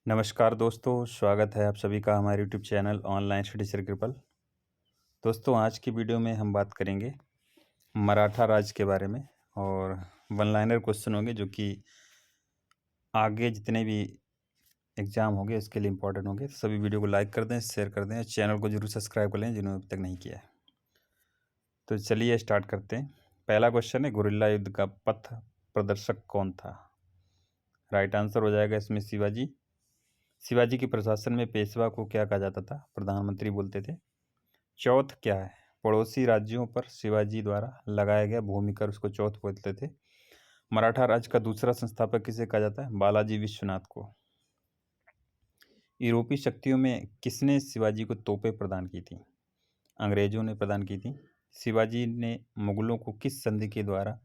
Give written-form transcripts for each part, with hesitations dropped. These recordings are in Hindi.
नमस्कार दोस्तों, स्वागत है आप सभी का हमारे YouTube channel online study circle पर। दोस्तों, आज की वीडियो में हम बात करेंगे मराठा राज के बारे में और वन लाइनर क्वेश्चन होंगे जो कि आगे जितने भी एग्ज़ाम होंगे इसके लिए इम्पोर्टेंट होंगे। तो सभी वीडियो को लाइक कर दें, शेयर कर दें और चैनल को जरूर सब्सक्राइब कर लें जिन्होंने अभी तक नहीं किया है। तो चलिए स्टार्ट करते हैं। पहला क्वेश्चन है, गुरिल्ला युद्ध का पथ प्रदर्शक कौन था? राइट आंसर हो जाएगा इसमें शिवाजी। शिवाजी के प्रशासन में पेशवा को क्या कहा जाता था? प्रधानमंत्री बोलते थे। चौथ क्या है? पड़ोसी राज्यों पर शिवाजी द्वारा लगाया गया भूमि कर, उसको चौथ बोलते थे। मराठा राज्य का दूसरा संस्थापक किसे कहा जाता है? बालाजी विश्वनाथ को। यूरोपीय शक्तियों में किसने शिवाजी को तोपें प्रदान की थी? अंग्रेजों ने प्रदान की थी। शिवाजी ने मुगलों को किस संधि के द्वारा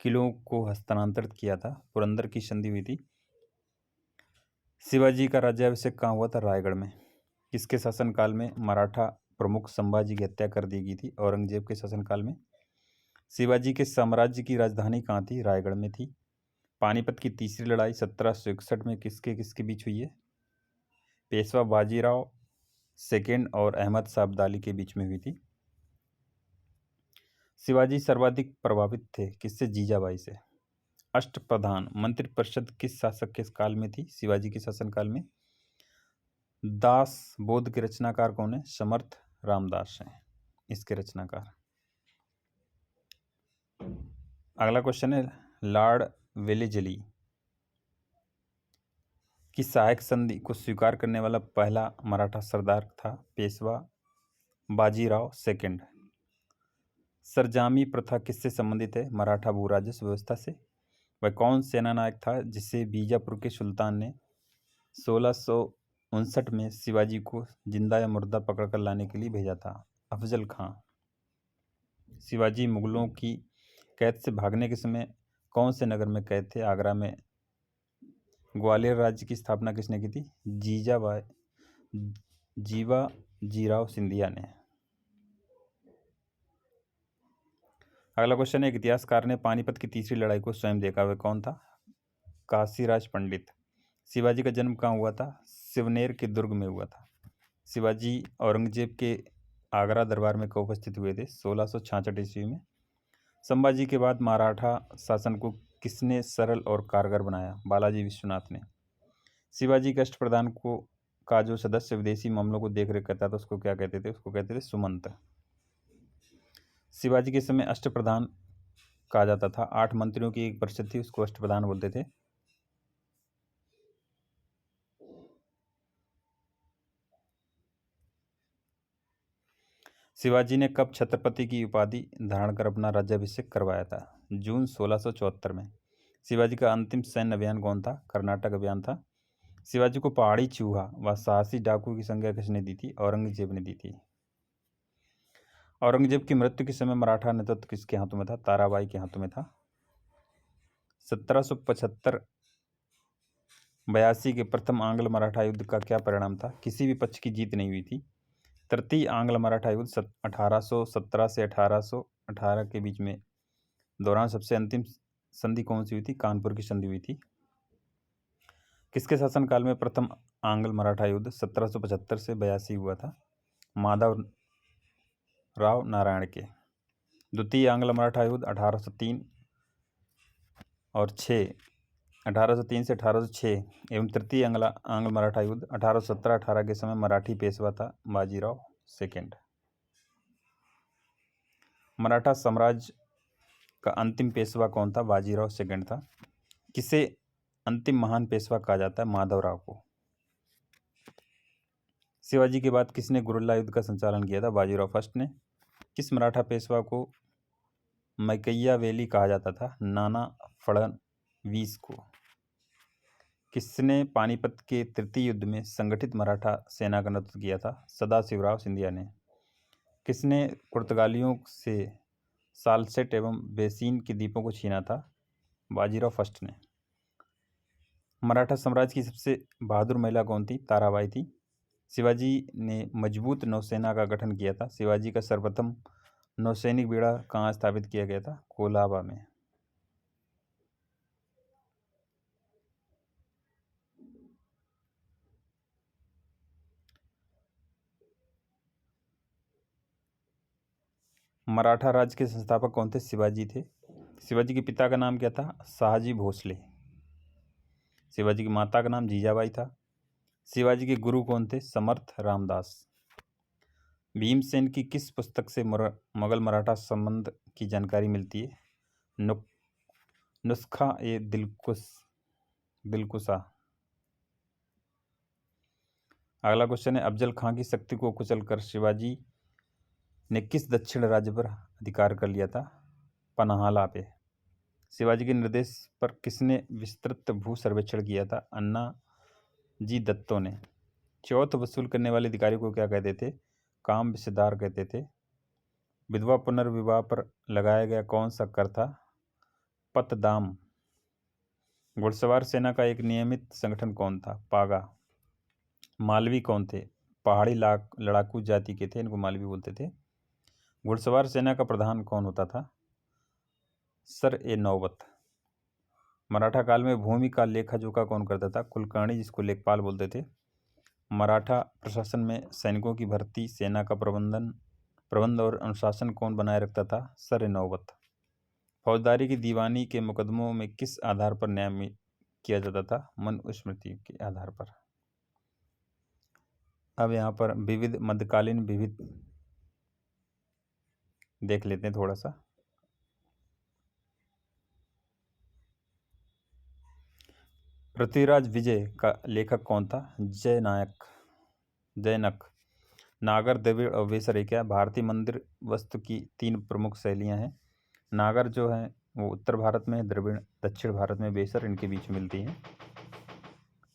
किलों को हस्तांतरित किया था? पुरंदर की संधि हुई थी। शिवाजी का राज्याभिषेक कहाँ हुआ था? रायगढ़ में। किसके शासनकाल में मराठा प्रमुख संभाजी की हत्या कर दी गई थी? औरंगजेब के शासनकाल में। शिवाजी के साम्राज्य की राजधानी कहाँ थी? रायगढ़ में थी। पानीपत की तीसरी लड़ाई 1761 में किसके किसके बीच हुई है? पेशवा बाजीराव सेकेंड और अहमद शाह अब्दाली के बीच में हुई थी। शिवाजी सर्वाधिक प्रभावित थे किससे? जीजाबाई से। अष्टप्रधान मंत्रिपरिषद किस शासक के काल में थी? शिवाजी के शासनकाल में। दास बोध के रचनाकार कौन है? समर्थ रामदास हैं इसके रचनाकार। अगला क्वेश्चन है, लॉर्ड वेलेजली की सहायक संधि को स्वीकार करने वाला पहला मराठा सरदार था? पेशवा बाजीराव सेकंड। सरजामी प्रथा किससे संबंधित है? मराठा भू राजस्व व्यवस्था से। वह कौन सेना नायक था जिसे बीजापुर के सुल्तान ने 1659 में शिवाजी को जिंदा या मुर्दा पकड़कर लाने के लिए भेजा था? अफजल खां। शिवाजी मुगलों की कैद से भागने के समय कौन से नगर में कैद थे? आगरा में। ग्वालियर राज्य की स्थापना किसने की थी? जीवा जीराव सिंधिया ने। अगला क्वेश्चन है, एक इतिहासकार ने पानीपत की तीसरी लड़ाई को स्वयं देखा, वह कौन था? काशीराज पंडित। शिवाजी का जन्म कहाँ हुआ था? सिवनेर के दुर्ग में हुआ था। शिवाजी औरंगजेब के आगरा दरबार में कब उपस्थित हुए थे? 1666 ईस्वी में। संभाजी के बाद मराठा शासन को किसने सरल और कारगर बनाया? बालाजी विश्वनाथ ने। शिवाजी के अष्टप्रधान को का जो सदस्य विदेशी मामलों को देख रेख करता था उसको क्या कहते थे? उसको कहते थे सुमंत। शिवाजी के समय अष्टप्रधान कहा जाता था। 8 मंत्रियों की एक परिषद थी, उसको अष्टप्रधान बोलते थे। शिवाजी ने कब छत्रपति की उपाधि धारण कर अपना राज्याभिषेक करवाया था? जून 1674 में। शिवाजी का अंतिम सैन्य अभियान कौन था? कर्नाटक अभियान था। शिवाजी को पहाड़ी चूहा व साहसी डाकू की संज्ञा किसने दी थी? औरंगजेब ने दी थी। औरंगजेब की मृत्यु के समय मराठा नेतृत्व किसके हाथों में था? ताराबाई के हाथों में था। 1775-82 के प्रथम आंग्ल मराठा युद्ध का क्या परिणाम था? किसी भी पक्ष की जीत नहीं हुई थी। तृतीय आंग्ल मराठा युद्ध 1817 से 1818 के बीच में दौरान सबसे अंतिम संधि कौन सी हुई थी? कानपुर की संधि हुई थी। किसके शासनकाल में प्रथम आंग्ल मराठा युद्ध 1775 से 82 हुआ था? माधव राव नारायण के। द्वितीय आंग्ल मराठा युद्ध 1803 और 6 1803 से 1806 एवं तृतीय आंग्ल मराठा युद्ध 1817-18 के समय मराठी पेशवा था बाजीराव सेकेंड। मराठा साम्राज्य का अंतिम पेशवा कौन था? बाजीराव सेकंड था। किसे अंतिम महान पेशवा कहा जाता है? माधवराव को। शिवाजी के बाद किसने गुरिल्ला युद्ध का संचालन किया था? बाजीराव फर्स्ट ने। किस मराठा पेशवा को मैकैया वेली कहा जाता था? नाना फड़नवीस को। किसने पानीपत के तृतीय युद्ध में संगठित मराठा सेना का नेतृत्व किया था? सदाशिवराव सिंधिया ने। किसने पुर्तगालियों से सालसेट एवं बेसिन के द्वीपों को छीना था? बाजीराव फर्स्ट ने। मराठा साम्राज्य की सबसे बहादुर महिला कौन थी? ताराबाई थी। शिवाजी ने मजबूत नौसेना का गठन किया था। शिवाजी का सर्वप्रथम नौसैनिक बेड़ा कहाँ स्थापित किया गया था? कोलाबा में। मराठा राज्य के संस्थापक कौन थे? शिवाजी थे। शिवाजी के पिता का नाम क्या था? शाहजी भोसले। शिवाजी की माता का नाम जीजाबाई था। शिवाजी के गुरु कौन थे? समर्थ रामदास। भीमसेन की किस पुस्तक से मुगल मराठा संबंध की जानकारी मिलती है? नुस्खा ए दिलकुशा। अगला क्वेश्चन है, अफजल खां की शक्ति को कुचलकर शिवाजी ने किस दक्षिण राज्य पर अधिकार कर लिया था? पन्हाला पे। शिवाजी के निर्देश पर किसने विस्तृत भू सर्वेक्षण किया था? अन्ना जी दत्तो ने। चौथ वसूल करने वाले अधिकारी को क्या कहते थे? काम विषयदार कहते थे। विधवा पुनर्विवाह पर लगाया गया कौन सा कर था? पतदाम। घुड़सवार सेना का एक नियमित संगठन कौन था? पागा। मालवी कौन थे? पहाड़ी लड़ाकू जाति के थे, इनको मालवी बोलते थे। घुड़सवार सेना का प्रधान कौन होता था? सर ए नौबत। मराठा काल में भूमि का लेखा जोखा कौन करता था? कुलकर्णी, जिसको लेखपाल बोलते थे। मराठा प्रशासन में सैनिकों की भर्ती, सेना का प्रबंध और अनुशासन कौन बनाए रखता था? सर ए नौबत। फौजदारी की दीवानी के मुकदमों में किस आधार पर न्याय किया जाता था? मनुस्मृति के आधार पर। अब यहाँ पर विविध मध्यकालीन विविध देख लेते हैं थोड़ा सा। पृथ्वीराज विजय का लेखक कौन था? जयनक। नागर, द्रविड़ और वेसर क्या? भारतीय मंदिर वास्तु की 3 प्रमुख शैलियाँ हैं। नागर जो है वो उत्तर भारत में, द्रविड़ दक्षिण भारत में, वेसर इनके बीच मिलती हैं।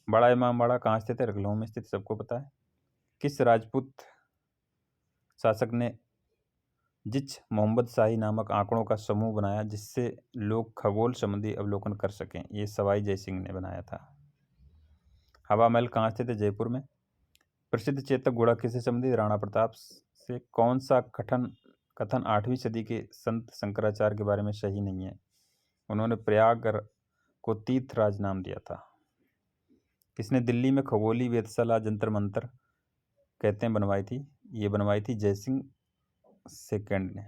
बड़ा इमामबाड़ा कहाँ स्थित है? लखनऊ में स्थित, सबको पता है। किस राजपूत शासक ने जिच मोहम्मद शाही नामक आंकड़ों का समूह बनाया जिससे लोग खगोल संबंधी अवलोकन कर सकें? ये सवाई जयसिंह ने बनाया था। हवा महल कहाँ स्थित है? जयपुर में। प्रसिद्ध चेतक घोड़ा किससे संबंधित? राणा प्रताप से। कौन सा कथन 8वीं सदी के संत शंकराचार्य के बारे में सही नहीं है? उन्होंने प्रयाग को तीर्थराज नाम दिया था। किसने दिल्ली में खगोलीय वेधशाला जंतर मंतर कहते हैं बनवाई थी? ये बनवाई थी जयसिंह सेकंड ने।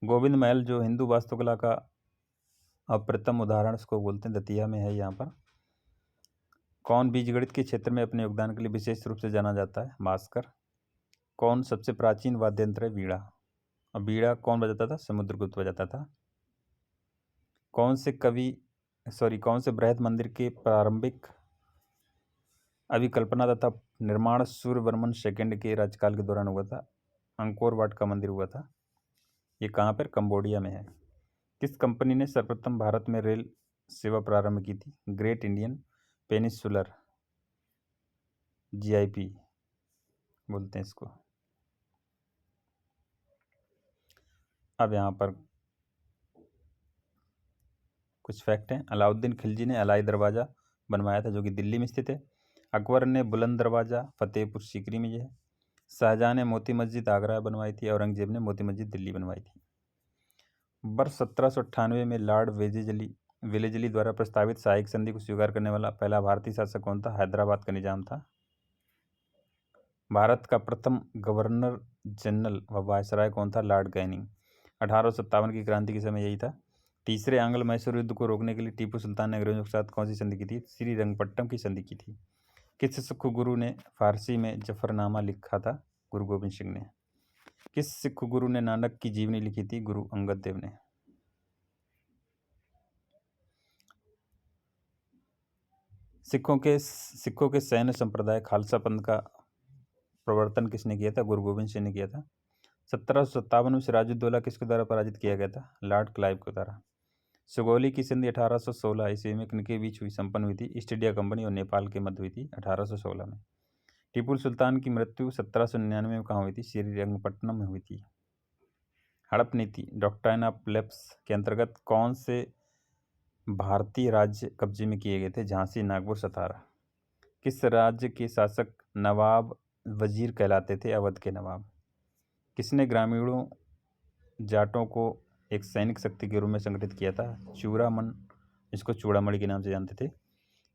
गोविंद महल जो हिंदू वास्तुकला का अप्रतिम उदाहरण इसको बोलते हैं, दतिया में है। यहाँ पर कौन बीजगणित के क्षेत्र में अपने योगदान के लिए विशेष रूप से जाना जाता है? भास्कर। कौन सबसे प्राचीन वाद्य यंत्र है? वीणा। और वीणा कौन बजाता था? समुद्रगुप्त बजाता था। कौन से बृहद मंदिर के प्रारंभिक अभिकल्पना तथा निर्माण सूर्यवर्मन सेकंड के राज्यकाल के दौरान हुआ था? अंकोर वाट का मंदिर हुआ था। ये कहाँ पर? कंबोडिया में है। किस कंपनी ने सर्वप्रथम भारत में रेल सेवा प्रारंभ की थी? ग्रेट इंडियन पेनिसुलर, GIP बोलते हैं इसको। अब यहाँ पर कुछ फैक्ट हैं। अलाउद्दीन खिलजी ने अलाई दरवाज़ा बनवाया था जो कि दिल्ली में स्थित है। अकबर ने बुलंद दरवाज़ा फतेहपुर सीकरी में, ये है। शाहजहाँ ने मोती मस्जिद आगरा बनवाई थी। औरंगजेब ने मोती मस्जिद दिल्ली बनवाई थी। वर्ष 1798 में लॉर्ड वेलेजली द्वारा प्रस्तावित सहायक संधि को स्वीकार करने वाला पहला भारतीय शासक कौन था? हैदराबाद का निजाम था। भारत का प्रथम गवर्नर जनरल व वायसराय कौन था? Lord Canning. 1857 की क्रांति के समय यही था। तीसरे आंग्ल मैसूर युद्ध को रोकने के लिए टीपू सुल्तान ने अंग्रेजों के साथ कौन सी संधि की थी? श्रीरंगपट्टम की संधि की थी। किस सिख गुरु ने फारसी में जफरनामा लिखा था? गुरु गोविंद सिंह ने। किस सिख गुरु ने नानक की जीवनी लिखी थी? गुरु अंगद देव ने। सिखों के सैन्य संप्रदाय खालसा पंथ का प्रवर्तन किसने किया था? गुरु गोविंद सिंह ने किया था। 1757 में सिराजुद्दौला किसके द्वारा पराजित किया गया था? लॉर्ड क्लाइव के द्वारा। सुगौली की संधि 1816 ईस्वी में किनके बीच संपन्न हुई थी? ईस्ट इंडिया कंपनी और नेपाल के मध्य हुई थी 1816 में। टीपू सुल्तान की मृत्यु 1799 में कहाँ हुई थी? श्रीरंगपट्टनम में हुई थी। हड़प नीति डॉक्ट्राइन ऑफ लैप्स के अंतर्गत कौन से भारतीय राज्य कब्जे में किए गए थे? झांसी, नागपुर, सतारा। किस राज्य के शासक नवाब वजीर कहलाते थे? अवध के नवाब। किसने ग्रामीणों जाटों को एक सैनिक शक्ति के रूप में संगठित किया था? चूड़ामन, जिसको चूड़ामणि के नाम से जानते थे।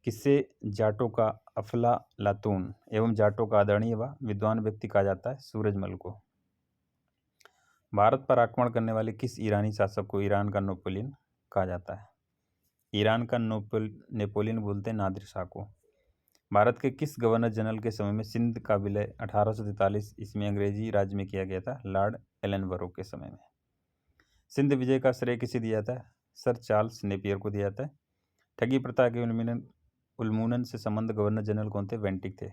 किससे जाटों का अफलातून एवं जाटों का आदरणीय व विद्वान व्यक्ति कहा जाता है? सूरजमल को। भारत पर आक्रमण करने वाले किस ईरानी शासक को ईरान का नेपोलियन कहा जाता है? ईरान का नेपोलियन बोलते हैं नादिर शाह को। भारत के किस गवर्नर जनरल के समय में सिंध का विलय 1843 ईस्वी अंग्रेजी राज में किया गया था? लॉर्ड एलनबरो के समय में। सिंध विजय का श्रेय किसे दिया जाता है? सर चार्ल्स नेपियर को दिया जाता है। ठगी प्रथा के उन्मूलन से संबंध गवर्नर जनरल कौन थे? वेंटिक थे।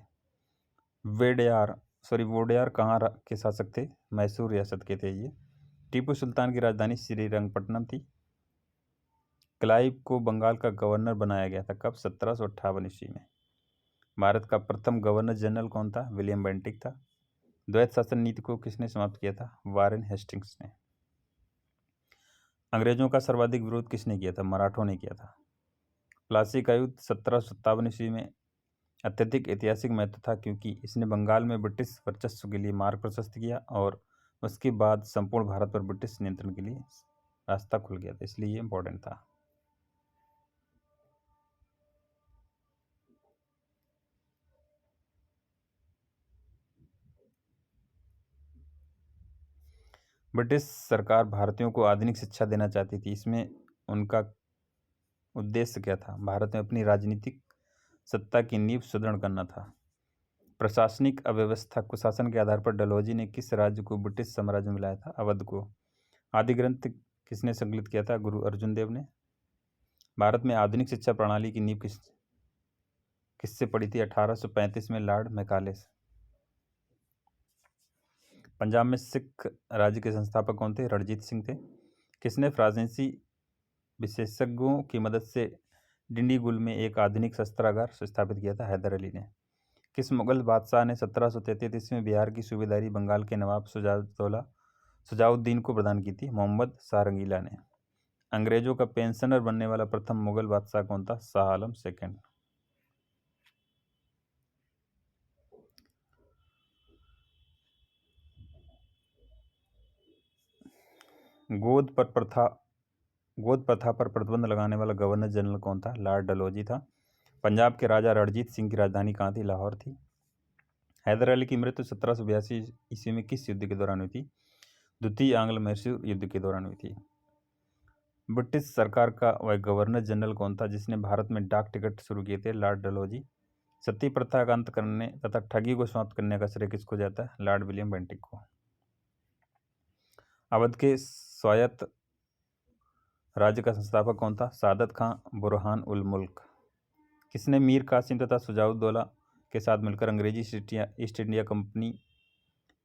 वोडेयार कहाँ के शासक थे? मैसूर रियासत के थे ये। टीपू सुल्तान की राजधानी श्रीरंगपट्टनम थी। क्लाइव को बंगाल का गवर्नर बनाया गया था कब? 1758 ईस्वी में। भारत का प्रथम गवर्नर जनरल कौन था? विलियम बेंटिक था। द्वैत शासन नीति को किसने समाप्त किया था? वारेन हेस्टिंग्स ने। अंग्रेजों का सर्वाधिक विरोध किसने किया था? मराठों ने किया था। प्लासी का युद्ध 1757 ईस्वी में अत्यधिक ऐतिहासिक महत्व था क्योंकि इसने बंगाल में ब्रिटिश वर्चस्व के लिए मार्ग प्रशस्त किया और उसके बाद संपूर्ण भारत पर ब्रिटिश नियंत्रण के लिए रास्ता खुल गया था, इसलिए ये इम्पोर्टेंट था। ब्रिटिश सरकार भारतीयों को आधुनिक शिक्षा देना चाहती थी। इसमें उनका उद्देश्य क्या था? भारत में अपनी राजनीतिक सत्ता की नींव सुदृढ़ करना था। प्रशासनिक अव्यवस्था कुशासन के आधार पर डलहौजी ने किस राज्य को ब्रिटिश साम्राज्य में मिलाया था? अवध को। आदि ग्रंथ किसने संकलित किया था? गुरु अर्जुन देव ने। भारत में आधुनिक शिक्षा प्रणाली की नींव किससे पड़ी थी? 1835 में लॉर्ड मैकाले से। पंजाब में सिख राज्य के संस्थापक कौन थे? रणजीत सिंह थे। किसने फ्रांसीसी विशेषज्ञों की मदद से डिंडीगुल में एक आधुनिक शस्त्रागार स्थापित किया था? हैदर अली ने। किस मुगल बादशाह ने 1733 में बिहार की सूबेदारी बंगाल के नवाब शुजाउद्दीन को प्रदान की थी? मोहम्मद शाह रंगीला ने। अंग्रेजों का पेंशनर बनने वाला प्रथम मुगल बादशाह कौन था? शाह आलम सेकंड। गोद प्रथा पर प्रतिबंध लगाने वाला गवर्नर जनरल कौन था? लॉर्ड डलहौजी था। पंजाब के राजा रणजीत सिंह की राजधानी कहाँ थी? लाहौर थी। हैदर अली की मृत्यु 1782 ईस्वी में किस युद्ध के दौरान हुई थी? द्वितीय आंग्ल मैसूर युद्ध के दौरान हुई थी। ब्रिटिश सरकार का वह गवर्नर जनरल कौन था जिसने भारत में डाक टिकट शुरू किए थे? लॉर्ड डलहौजी। सती प्रथा का अंत करने तथा ठगी को समाप्त करने का श्रेय किसको जाता है? लॉर्ड विलियम बेंटिक को। अवध के स्वायत्त राज्य का संस्थापक कौन था? सादत खां बुरहान उल मुल्क। किसने मीर कासिम तथा शुजाउद्दौला के साथ मिलकर अंग्रेजी ईस्ट इंडिया कंपनी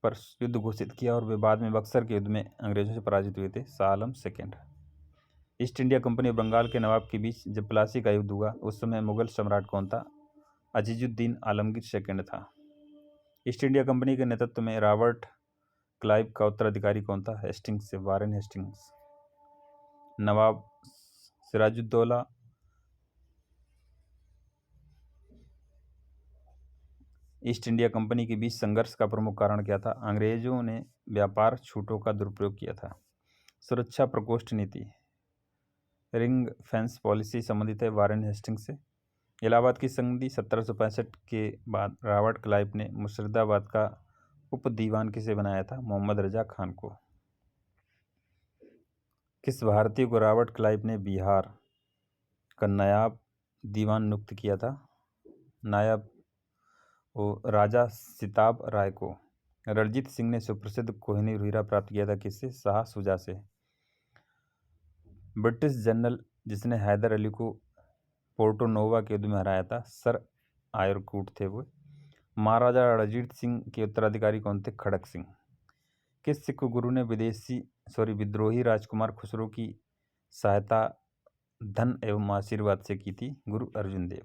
पर युद्ध घोषित किया और वे बाद में बक्सर के युद्ध में अंग्रेजों से पराजित हुए थे? Shah Alam second. East India company और बंगाल के नवाब के बीच जब प्लासी का युद्ध हुआ उस समय मुगल सम्राट कौन था? अजीजुद्दीन आलमगीर सेकेंड था। ईस्ट इंडिया कंपनी के नेतृत्व में रॉबर्ट क्लाइव का उत्तराधिकारी कौन था? हेस्टिंग्स से। Warren Hastings. नवाब सिराजुद्दौला ईस्ट इंडिया कंपनी के बीच संघर्ष का प्रमुख कारण क्या था? अंग्रेजों ने व्यापार छूटों का दुरुपयोग किया था। सुरक्षा प्रकोष्ठ नीति रिंग फेंस पॉलिसी संबंधित है वारेन हेस्टिंग्स से। इलाहाबाद की संधि 1765 के बाद रॉबर्ट क्लाइव ने मुर्शिदाबाद का उप दीवान किसे बनाया था? मोहम्मद रजा खान को। किस भारतीय को रॉबर्ट क्लाइव ने बिहार का नायब दीवान नियुक्त किया था? नायब राजा सिताब राय को। रणजीत सिंह ने सुप्रसिद्ध कोहिनूर हीरा प्राप्त किया था किससे? शाह शुजा से। ब्रिटिश जनरल जिसने हैदर अली को पोर्टो नोवा के युद्ध में हराया था? सर आयरकूट थे वो। महाराजा रणजीत सिंह के उत्तराधिकारी कौन थे? खड़क सिंह। किस सिख गुरु ने विद्रोही राजकुमार खुसरो की सहायता धन एवं आशीर्वाद से की थी? गुरु अर्जुन देव।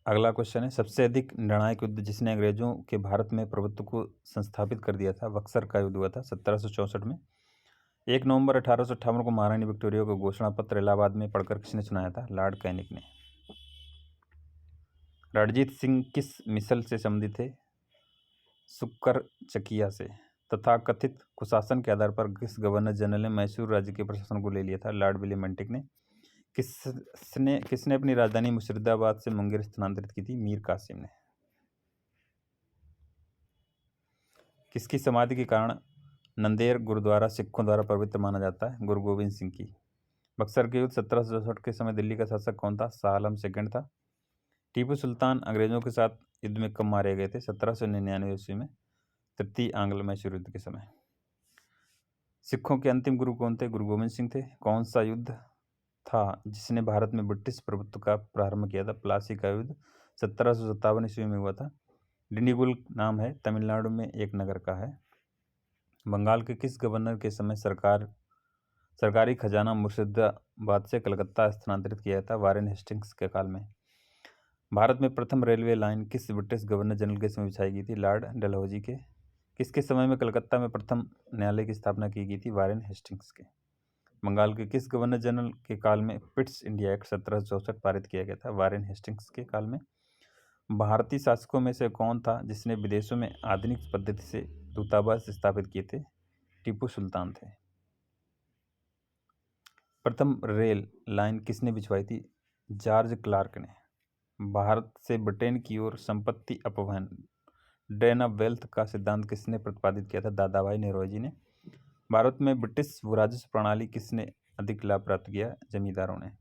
अगला क्वेश्चन है, सबसे अधिक निर्णायक युद्ध जिसने अंग्रेजों के भारत में प्रभुत्व को संस्थापित कर दिया था? बक्सर का युद्ध हुआ था 1764 में। 1 नवंबर 1858 को महारानी विक्टोरिया को घोषणा पत्र इलाहाबाद में पढ़कर किसने सुनाया था? लॉर्ड कैनिंग ने। रणजीत सिंह किस मिसल से संबंधित थे? शुक्कर चकिया से। तथा कथित कुशासन के आधार पर किस गवर्नर जनरल ने मैसूर राज्य के प्रशासन को ले लिया था? लॉर्ड विलियम बेंटिक ने। किसने अपनी राजधानी मुर्शिदाबाद से मुंगेर स्थानांतरित की थी? मीर कासिम ने। किसकी समाधि के कारण नंदेड़ गुरुद्वारा सिखों द्वारा पवित्र माना जाता है? गुरु गोविंद सिंह की। बक्सर के युद्ध 1764 के समय दिल्ली का शासक कौन था? शाह आलम सेकंड था। टीपू सुल्तान अंग्रेजों के साथ युद्ध में कब मारे गए थे? 1799 ईस्वी में, तृतीय आंग्ल मैसूर युद्ध के समय। सिखों के अंतिम गुरु कौन थे? गुरु गोविंद सिंह थे। कौन सा युद्ध था जिसने भारत में ब्रिटिश प्रभुत्व का प्रारंभ किया था? प्लासी का युद्ध 1757 ईस्वी में हुआ था। डिंडीगुल नाम है, तमिलनाडु में एक नगर का है। बंगाल के किस गवर्नर के समय सरकारी खजाना मुर्शिदाबाद से कलकत्ता स्थानांतरित किया था? वारेन हेस्टिंग्स के काल में। भारत में प्रथम रेलवे लाइन किस ब्रिटिश गवर्नर जनरल के समय बिछाई गई थी? लॉर्ड डलहौजी के। किसके समय में कलकत्ता में प्रथम न्यायालय की स्थापना की गई थी? वारेन हेस्टिंग्स के। बंगाल के किस गवर्नर जनरल के काल में पिट्स इंडिया एक्ट 1764 पारित किया गया था? वारेन हेस्टिंग्स के काल में। भारतीय शासकों में से कौन था जिसने विदेशों में आधुनिक पद्धति से दूतावास स्थापित किए थे? टीपू सुल्तान थे। प्रथम रेल लाइन किसने बिछवाई थी? जॉर्ज क्लार्क ने। भारत से ब्रिटेन की ओर संपत्ति अपवहन, ड्रेन ऑफ वेल्थ का सिद्धांत किसने प्रतिपादित किया था? दादाभाई नौरोजी ने। भारत में ब्रिटिश राजस्व प्रणाली किसने अधिक लाभ प्राप्त किया? जमींदारों ने।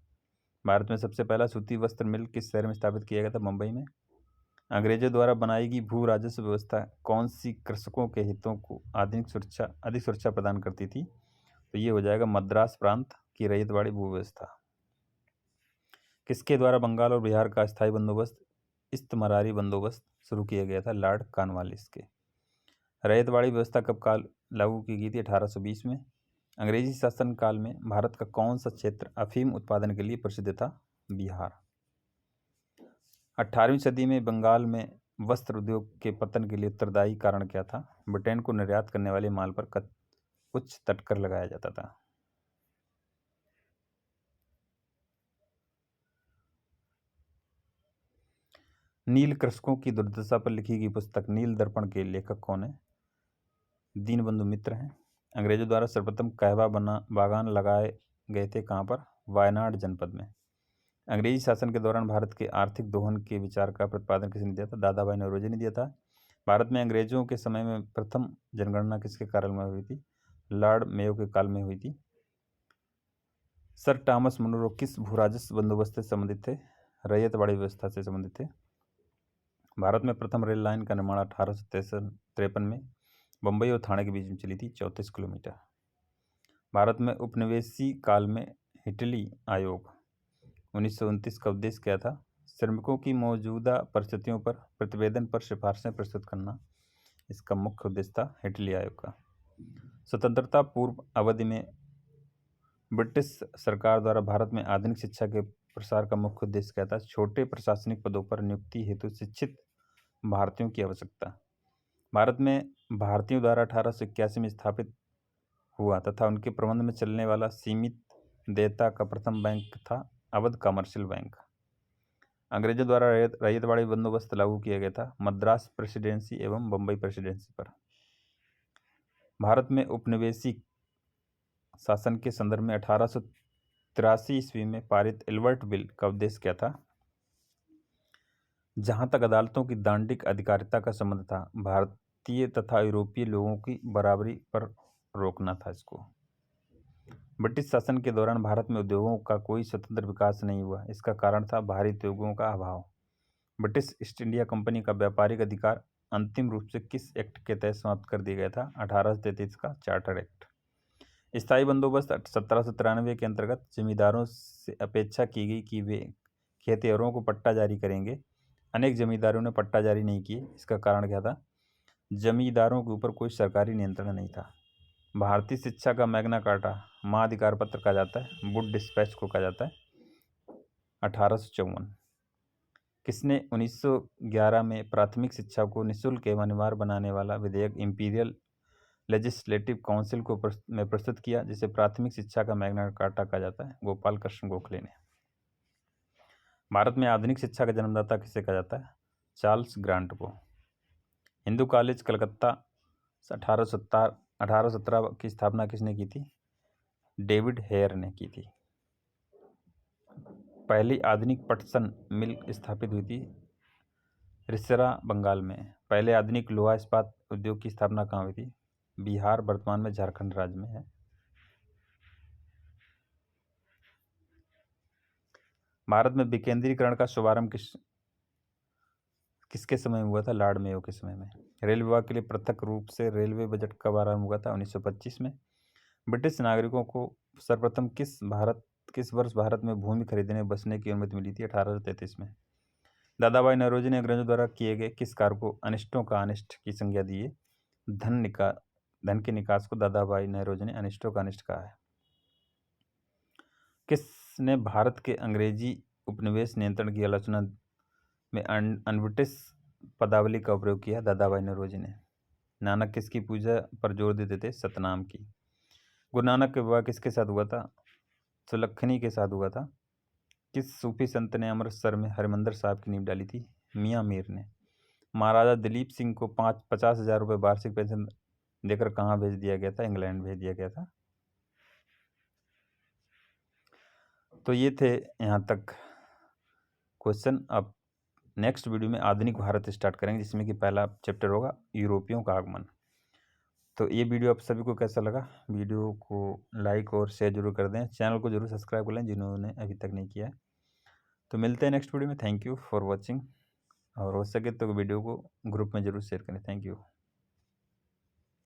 भारत में सबसे पहला सूती वस्त्र मिल किस शहर में स्थापित किया गया था? मुंबई में। अंग्रेजों द्वारा बनाई गई भू राजस्व व्यवस्था कौन सी कृषकों के हितों को अधिक सुरक्षा प्रदान करती थी? तो ये हो जाएगा मद्रास प्रांत की रैयतवाड़ी भू व्यवस्था। किसके द्वारा बंगाल और बिहार का स्थायी बंदोबस्त इस्तमरारी बंदोबस्त शुरू किया गया था? लॉर्ड कॉर्नवालिस के। रैयतवाड़ी व्यवस्था कब लागू की गई थी? 1820 में। अंग्रेजी शासन काल में भारत का कौन सा क्षेत्र अफीम उत्पादन के लिए प्रसिद्ध था? बिहार। 18वीं सदी में बंगाल में वस्त्र उद्योग के पतन के लिए उत्तरदायी कारण क्या था? ब्रिटेन को निर्यात करने वाले माल पर उच्च तटकर लगाया जाता था। नील कृषकों की दुर्दशा पर लिखी गई पुस्तक नील दर्पण के लेखक कौन है? दीनबंधु मित्र हैं। अंग्रेजों द्वारा सर्वप्रथम कहवा बागान लगाए गए थे कहाँ पर? वायनाड जनपद में। अंग्रेजी शासन के दौरान भारत के आर्थिक दोहन के विचार का प्रतिपादन किसने दिया था? दादाभाई नौरोजी ने दिया था। भारत में अंग्रेजों के समय में प्रथम जनगणना किसके काल में हुई थी? लॉर्ड मेयो के काल में हुई थी। सर टॉमस मुनरो किस भूराजस्व बंदोबस्त से संबंधित थे? रैयतवाड़ी व्यवस्था से संबंधित थे। भारत में प्रथम रेल लाइन का निर्माण 1853 में बम्बई और थाने के बीच में चली थी, 34 किलोमीटर। भारत में उपनिवेशी काल में हिटली आयोग 1929 का उद्देश्य क्या था? श्रमिकों की मौजूदा परिस्थितियों पर प्रतिवेदन पर सिफारिशें प्रस्तुत करना इसका मुख्य उद्देश्य था हिटली आयोग का। स्वतंत्रता पूर्व अवधि में ब्रिटिश सरकार द्वारा भारत में आधुनिक शिक्षा के प्रसार का मुख्य उद्देश्य क्या था? छोटे प्रशासनिक पदों पर नियुक्ति हेतु शिक्षित भारतीयों की आवश्यकता। भारत में भारतीयों द्वारा 1881 में स्थापित हुआ तथा उनके प्रबंध में चलने वाला सीमित देयता का प्रथम बैंक था अवध कमर्शियल बैंक। अंग्रेजों द्वारा रैयतवाड़ी बंदोबस्त लागू किया गया था मद्रास प्रेसिडेंसी एवं बम्बई प्रेसिडेंसी पर। भारत में उपनिवेशी शासन के संदर्भ में 1883 ईस्वी में पारित एल्बर्ट बिल का उद्देश्य क्या था? जहां तक अदालतों की दांडिक अधिकारिता का संबंध था, भारतीय तथा यूरोपीय लोगों की बराबरी पर रोकना था इसको। ब्रिटिश शासन के दौरान भारत में उद्योगों का कोई स्वतंत्र विकास नहीं हुआ। इसका कारण था भारी उद्योगों का अभाव। ब्रिटिश ईस्ट इंडिया कंपनी का व्यापारिक अधिकार अंतिम रूप से किस एक्ट के तहत समाप्त कर दिया गया था? 1833 का चार्टर एक्ट। स्थायी बंदोबस्त 1793 के अंतर्गत जमींदारों से अपेक्षा की गई कि वे खेतिहरों को पट्टा जारी करेंगे। अनेक जमींदारों ने पट्टा जारी नहीं किए। इसका कारण क्या था? जमींदारों के ऊपर कोई सरकारी नियंत्रण नहीं था। भारतीय शिक्षा का मैग्ना कार्टा महाधिकार पत्र कहा जाता है, वुड डिस्पैच को कहा जाता है। 1854। किसने 1911 में प्राथमिक शिक्षा को निःशुल्क एवं अनिवार्य बनाने वाला विधेयक इंपीरियल लेजिस्लेटिव काउंसिल में प्रस्तुत किया, जिसे प्राथमिक शिक्षा का मैग्ना कार्टा कहा जाता है? गोपाल कृष्ण गोखले ने। भारत में आधुनिक शिक्षा का जन्मदाता किसे कहा जाता है? चार्ल्स ग्रांट को। हिंदू कॉलेज कलकत्ता 1817 की स्थापना किसने की थी? डेविड हेयर ने की थी। पहली आधुनिक पटसन मिल स्थापित हुई थी रिसरा, बंगाल में। पहले आधुनिक लोहा इस्पात उद्योग की स्थापना कहाँ हुई थी? बिहार, वर्तमान में झारखंड राज्य में है। भारत में विकेंद्रीकरण का शुभारंभ किसके समय में हुआ था? लॉर्ड मेयो के समय में। रेल विभाग के लिए पृथक रूप से रेलवे बजट कब आरंभ हुआ था? 1925 में। ब्रिटिश नागरिकों को सर्वप्रथम किस वर्ष भारत में भूमि खरीदने बसने की अनुमति मिली थी? 1833 में। दादाभाई नौरोजी ने अंग्रेजों द्वारा किए गए किस कार्य को अनिष्टों का अनिष्ट की संज्ञा दी है? धन के निकास को दादाभाई नौरोजी ने अनिष्टों का अनिष्ट कहा है। किसने भारत के अंग्रेजी उपनिवेश नियंत्रण की आलोचना में अनब्रिटिश पदावली का प्रयोग किया? दादाभाई नौरोजी ने। नानक किसकी पूजा पर जोर देते थे? सतनाम की। गुरु नानक का विवाह किसके साथ हुआ था? सुलक्षणी के साथ हुआ था। किस सूफी संत ने अमृतसर में हरिमंदिर साहब की नींव डाली थी? मियाँ मीर ने। महाराजा दिलीप सिंह को 50,000 रुपये वार्षिक पेंशन देकर कहाँ भेज दिया गया था? इंग्लैंड भेज दिया गया था। तो ये थे यहाँ तक क्वेश्चन। अब नेक्स्ट वीडियो में आधुनिक भारत स्टार्ट करेंगे, जिसमें कि पहला चैप्टर होगा यूरोपियों का आगमन। तो ये वीडियो आप सभी को कैसा लगा? वीडियो को लाइक और शेयर जरूर कर दें। चैनल को जरूर सब्सक्राइब कर लें जिन्होंने अभी तक नहीं किया है। तो मिलते हैं नेक्स्ट वीडियो में। Thank you for watching. और हो सके तो वीडियो को ग्रुप में जरूर शेयर करें। Thank you.